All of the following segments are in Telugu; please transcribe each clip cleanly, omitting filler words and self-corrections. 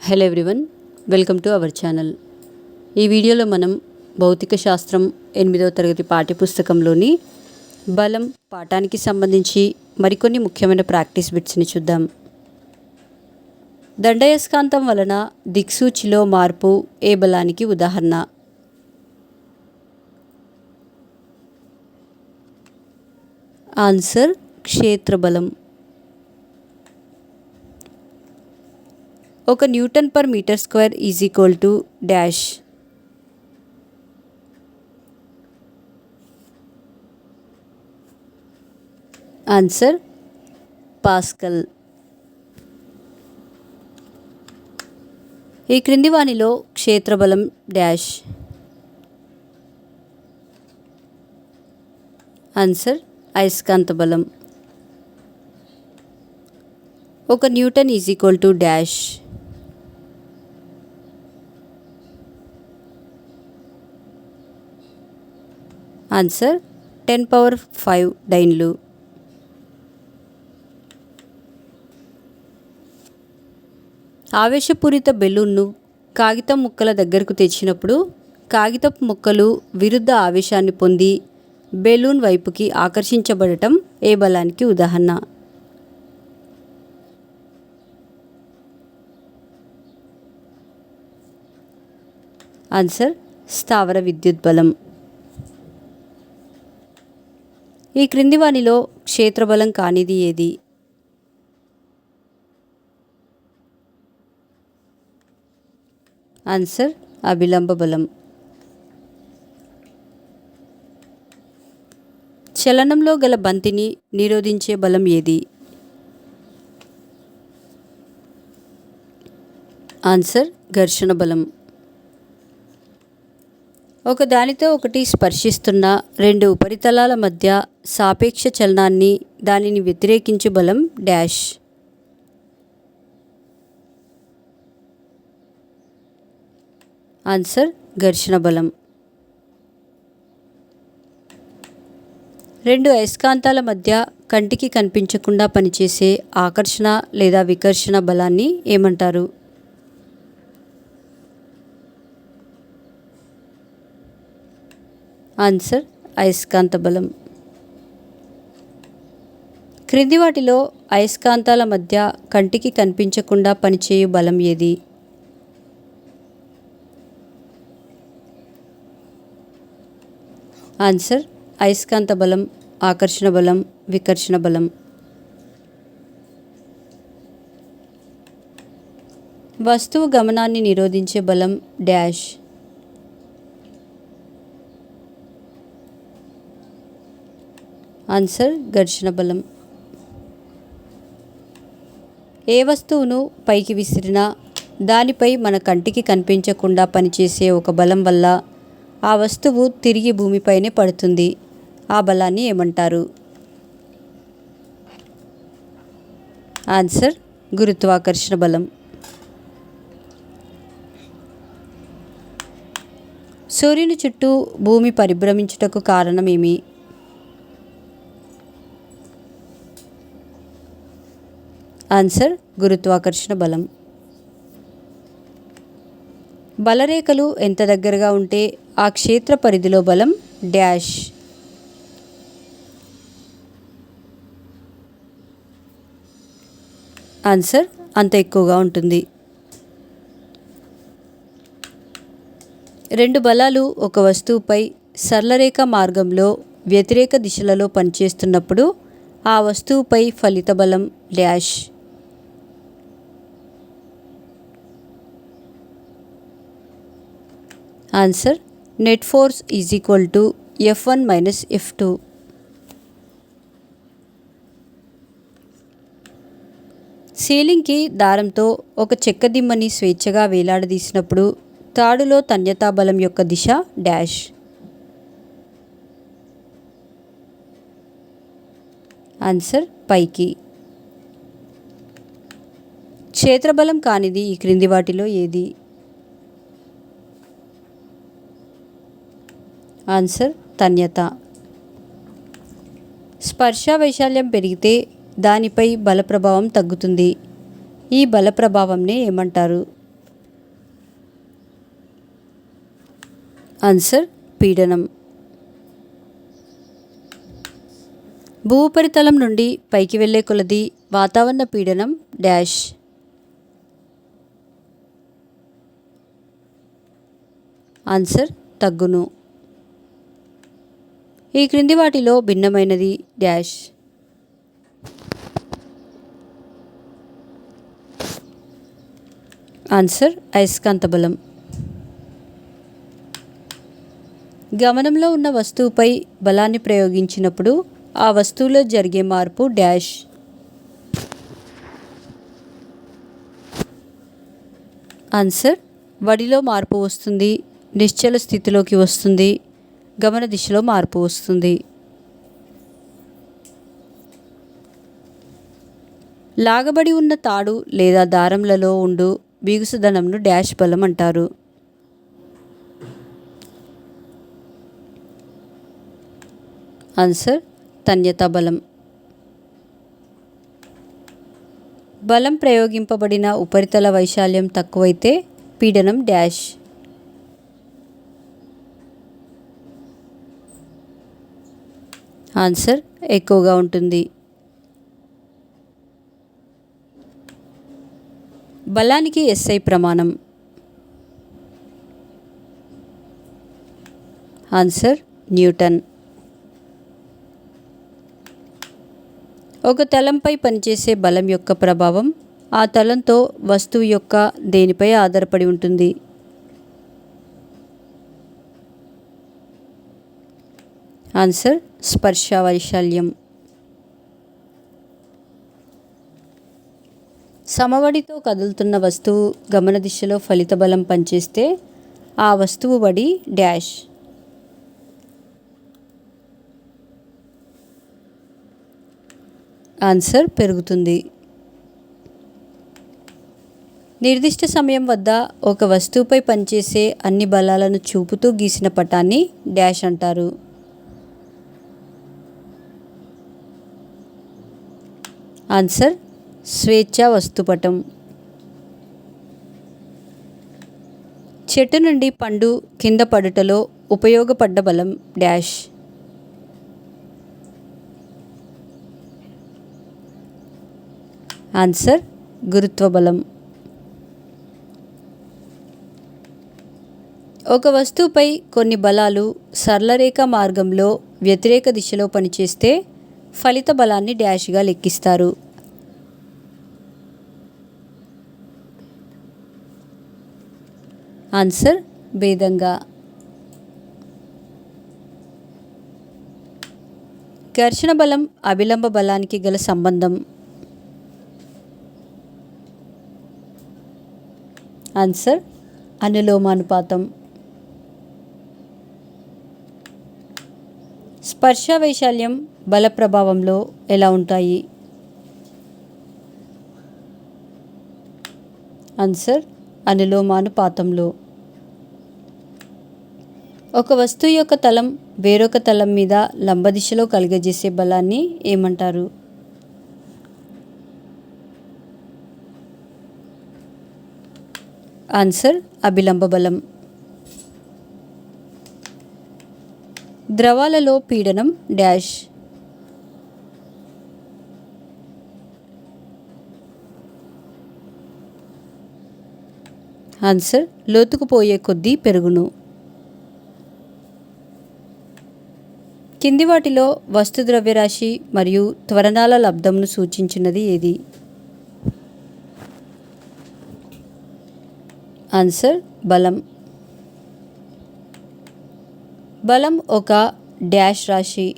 Hello everyone, welcome to our channel. ఈ వీడియోలో మనం భౌతిక శాస్త్రం 8వ తరగతి పాఠ్యపుస్తకంలోని బలం పాఠానికి సంబంధించి మరికొన్ని ముఖ్యమైన ప్రాక్టీస్ బిట్స్ని చూద్దాం. దండయస్కాంతం వలన దిక్సూచిలో మార్పు ఏ బలానికి ఉదాహరణ? ఆన్సర్ క్షేత్రబలం. ఒక newton per metre square is equal to dash. Answer pascal. ఈ క్రింది వానిలో క్షేత్రబలం డాష్. ఆన్సర్ అయస్కాంత బలం. ఒక న్యూటన్ is equal to dash. Answer 10⁵ డైన్లు. ఆవేశపూరిత బెలూన్ను కాగితం ముక్కల దగ్గరకు తెచ్చినప్పుడు కాగితపు ముక్కలు విరుద్ధ ఆవేశాన్ని పొంది బెలూన్ వైపుకి ఆకర్షించబడటం ఏ బలానికి ఉదాహరణ? ఆన్సర్ స్థావర విద్యుత్ బలం. ఈ క్రింది వానిలో క్షేత్రబలం కానిది ఏది? ఆన్సర్ అభిలంబ బలం. చలనంలో గల బంతిని నిరోధించే బలం ఏది? ఆన్సర్ ఘర్షణ బలం. ఒక దానితో ఒకటి స్పర్శిస్తున్న రెండు ఉపరితలాల మధ్య సాపేక్ష చలనాన్ని దానిని వ్యతిరేకించు బలం డాష్. ఆన్సర్ ఘర్షణ బలం. రెండు అయస్కాంతాల మధ్య కంటికి కనిపించకుండా పనిచేసే ఆకర్షణ లేదా వికర్షణ బలాన్ని ఏమంటారు? ఆన్సర్ అయస్కాంత బలం. క్రింది వాటిలో అయస్కాంతాల మధ్య కంటికి కనిపించకుండా పనిచేయు బలం ఏది? ఆన్సర్ అయస్కాంత బలం, ఆకర్షణ బలం, వికర్షణ బలం. వస్తువు గమనాన్ని నిరోధించే బలం డాష్. ఆన్సర్ ఘర్షణ బలం. ఏ వస్తువును పైకి విసిరినా దానిపై మన కంటికి కనిపించకుండా పనిచేసే ఒక బలం వల్ల ఆ వస్తువు తిరిగి భూమిపైనే పడుతుంది. ఆ బలాన్ని ఏమంటారు? ఆన్సర్ గురుత్వాకర్షణ బలం. సూర్యుని చుట్టూ భూమి పరిభ్రమించుటకు కారణమేమి? ఆన్సర్ గురుత్వాకర్షణ బలం. బలరేఖలు ఎంత దగ్గరగా ఉంటే ఆ క్షేత్ర పరిధిలో బలం డాష్. ఆన్సర్ అంత ఎక్కువగా ఉంటుంది. రెండు బలాలు ఒక వస్తువుపై సరళరేఖ మార్గంలో వ్యతిరేక దిశలలో పనిచేస్తున్నప్పుడు ఆ వస్తువుపై ఫలిత బలం dash. Answer net force is equal to F1 - F2. సీలింగ్కి దారంతో ఒక చెక్క దిమ్మని స్వేచ్ఛగా వేలాడదీసినప్పుడు తాడులో తన్యతా బలం యొక్క దిశ డాష్. ఆన్సర్ పైకి. క్షేత్రబలం కానిది ఈ క్రింది వాటిలో ఏది? ఆన్సర్ తన్యత. స్పర్శ వైశాల్యం పెరిగితే దానిపై బల ప్రభావం తగ్గుతుంది. ఈ బల ప్రభావంనే ఏమంటారు? ఆన్సర్ పీడనం. భూ ఉపరితలం నుండి పైకి వెళ్ళే కొలది వాతావరణ పీడనం డాష్. ఆన్సర్ తగ్గును. ఈ క్రింది వాటిలో భిన్నమైనది డాష్. ఆన్సర్ అయస్కాంత బలం. గమనంలో ఉన్న వస్తువుపై బలాన్ని ప్రయోగించినప్పుడు ఆ వస్తువులో జరిగే మార్పు డాష్. ఆన్సర్ వడిలో మార్పు వస్తుంది, నిశ్చల స్థితిలోకి వస్తుంది, గమన దిశలో మార్పు వస్తుంది. లాగబడి ఉన్న తాడు లేదా దారంలలో ఉండు బిగుసుదనంను డాష్ బలం అంటారు. ఆన్సర్ తన్యతా బలం. బలం ప్రయోగింపబడిన ఉపరితల వైశాల్యం తక్కువైతే పీడనం డాష్. ఆన్సర్ ఎక్కువగా ఉంటుంది. బలానికి SI ప్రమాణం. Answer Newton. ఒక తలంపై పనిచేసే బలం యొక్క ప్రభావం ఆ తలంతో వస్తువు యొక్క దేనిపై ఆధారపడి ఉంటుంది. ఆన్సర్ స్పర్శ వైశాల్యం. సమవడితో కదులుతున్న వస్తువు గమన దిశలో ఫలిత బలం పనిచేస్తే ఆ వస్తువు వడి డాష్. ఆన్సర్ పెరుగుతుంది. నిర్దిష్ట సమయం వద్ద ఒక వస్తువుపై పనిచేసే అన్ని బలాలను చూపుతూ గీసిన పటాన్ని డాష్ అంటారు. ఆన్సర్ స్వేచ్ఛా వస్తుపటం. చెట్టు నుండి పండు కింద పడుటలో ఉపయోగపడ్డ బలం డాష్. ఆన్సర్ గురుత్వ బలం. ఒక వస్తువుపై కొన్ని బలాలు సరళరేఖ మార్గంలో వ్యతిరేక దిశలో పనిచేస్తే ఫలిత బలాన్ని డాష్గా లెక్కిస్తారు. ఆన్సర్ భేదంగా. ఘర్షణ బలం అభిలంబ బలానికి గల సంబంధం. ఆన్సర్ అనులోమానుపాతం. స్పర్శ వైశాల్యం బల ప్రభావంలో ఎలా ఉంటాయి? ఆన్సర్ అనులోమానుపాతంలో. ఒక వస్తువు యొక్క తలం వేరొక తలం మీద లంబదిశలో కలుగజేసే బలాన్ని ఏమంటారు? ఆన్సర్ అభిలంబ బలం. ద్రవాలలో పీడనం డాష్. ఆన్సర్ లోతుకు పోయే కొద్దీ పెరుగును. కింది వాటిలో వస్తు ద్రవ్యరాశి మరియు త్వరణాల లబ్ధంను సూచించినది ఏది? ఆన్సర్ బలం. బలం ఒక డాష్ రాశి.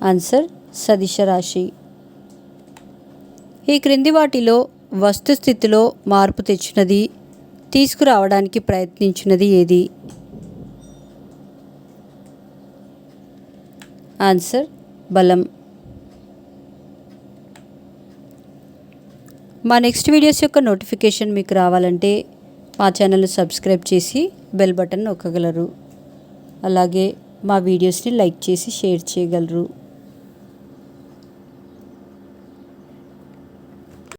ఆన్సర్ సదిశ రాశి. ఈ క్రింది వాటిలో వస్తుస్థితిలో మార్పు తెచ్చినది, తీసుకురావడానికి ప్రయత్నించినది ఏది? ఆన్సర్ బలం. మా నెక్స్ట్ వీడియోస్ యొక్క నోటిఫికేషన్ మీకు రావాలంటే మా ఛానల్ని సబ్స్క్రైబ్ చేసి బెల్ బటన్ నొక్కగలరు. అలాగే మా వీడియోస్ని లైక్ చేసి షేర్ చేయగలరు.